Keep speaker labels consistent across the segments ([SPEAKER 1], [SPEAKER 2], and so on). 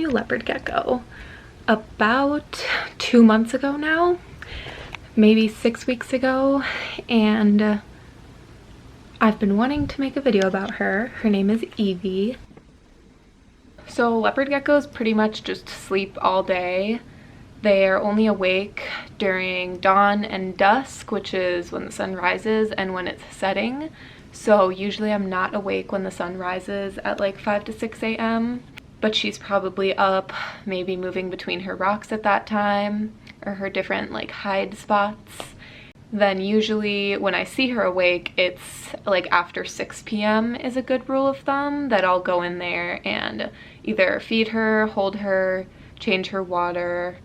[SPEAKER 1] new leopard gecko about 2 months ago now, maybe 6 weeks ago, and I've been wanting to make a video about her. Her name is Evie. So leopard geckos pretty much just sleep all day. They are only awake during dawn and dusk, which is when the sun rises and when it's setting. So usually I'm not awake when the sun rises at like 5 to 6 a.m. But she's probably up, maybe moving between her rocks at that time, or her different like hide spots. Then usually when I see her awake, it's like after 6 p.m. is a good rule of thumb that I'll go in there and either feed her, hold her, change her water.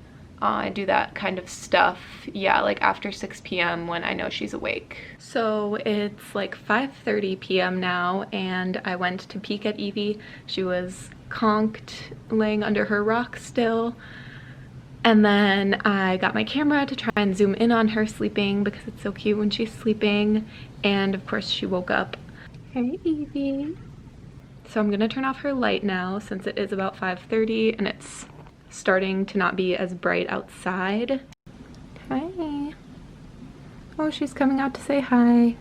[SPEAKER 1] I do that kind of stuff, yeah, like after 6 p.m. when I know she's awake. So it's like 5:30 p.m. now, and I went to peek at Evie. She was conked, laying under her rock still. And then I got my camera to try and zoom in on her sleeping because it's so cute when she's sleeping. And of course she woke up. Hey Evie. So I'm gonna turn off her light now since it is about 5:30 and it's starting to not be as bright outside. Hi. Oh, she's coming out to say hi.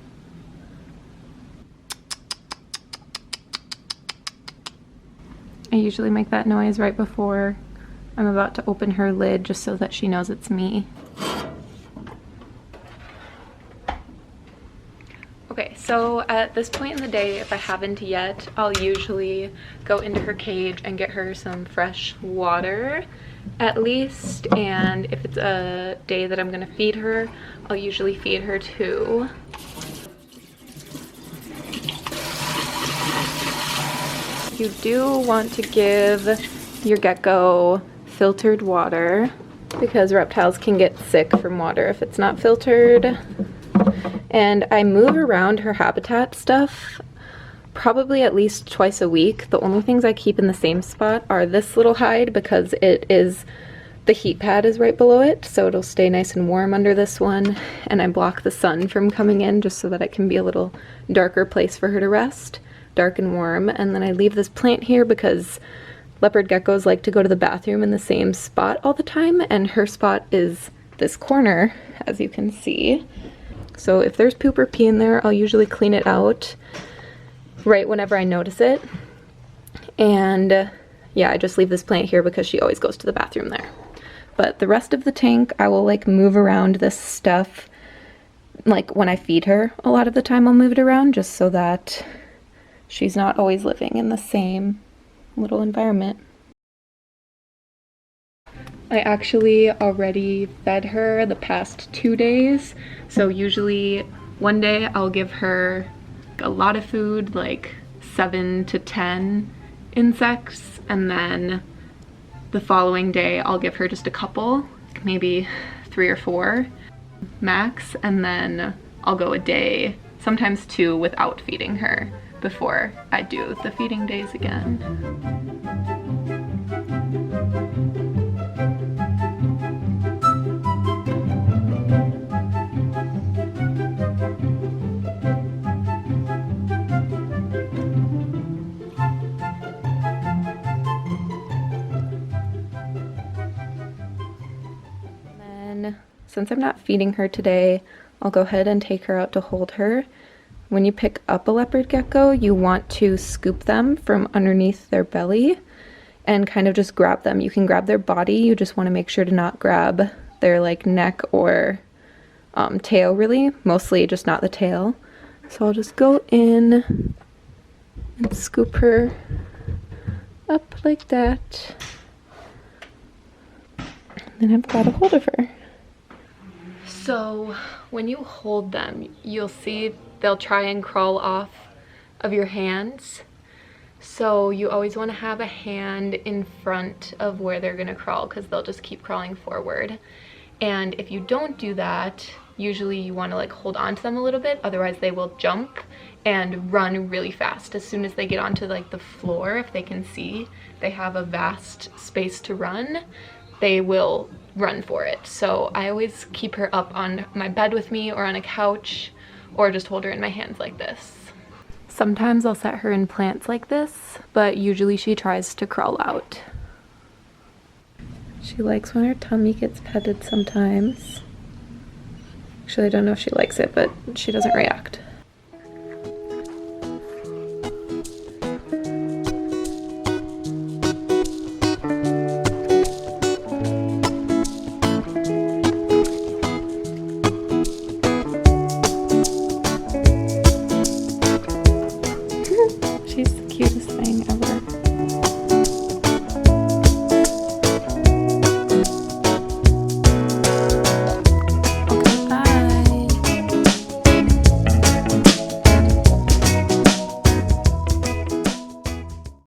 [SPEAKER 1] I usually make that noise right before I'm about to open her lid just so that she knows it's me. Okay, so at this point in the day, if I haven't yet, I'll usually go into her cage and get her some fresh water at least, and if it's a day that I'm gonna feed her, I'll usually feed her too. You do want to give your gecko filtered water because reptiles can get sick from water if it's not filtered. And I move around her habitat stuff probably at least twice a week. The only things I keep in the same spot are this little hide because the heat pad is right below it, so it'll stay nice and warm under this one, and I block the sun from coming in just so that it can be a little darker place for her to rest, dark and warm. And then I leave this plant here because leopard geckos like to go to the bathroom in the same spot all the time, and her spot is this corner, as you can see. So if there's poop or pee in there, I'll usually clean it out right whenever I notice it. And yeah, I just leave this plant here because she always goes to the bathroom there. But the rest of the tank, I will like move around this stuff. Like when I feed her, a lot of the time I'll move it around just so that she's not always living in the same little environment. I actually already fed her the past 2 days, so usually one day I'll give her a lot of food, like 7 to 10 insects, and then the following day I'll give her just a couple, maybe 3 or 4 max, and then I'll go a day, sometimes 2, without feeding her before I do the feeding days again. Since I'm not feeding her today, I'll go ahead and take her out to hold her. When you pick up a leopard gecko, you want to scoop them from underneath their belly and kind of just grab them. You can grab their body, you just want to make sure to not grab their like neck or tail really, mostly just not the tail. So I'll just go in and scoop her up like that. And then I've got a hold of her. So when you hold them, you'll see they'll try and crawl off of your hands. So you always want to have a hand in front of where they're going to crawl because they'll just keep crawling forward. And if you don't do that, usually you want to like hold on to them a little bit, otherwise they will jump and run really fast. As soon as they get onto like the floor, if they can see they have a vast space to run, they will run for it. So I always keep her up on my bed with me or on a couch, or just hold her in my hands like this. Sometimes I'll set her in plants like this, but usually she tries to crawl out. She likes when her tummy gets petted sometimes. Actually, I don't know if she likes it, but she doesn't react.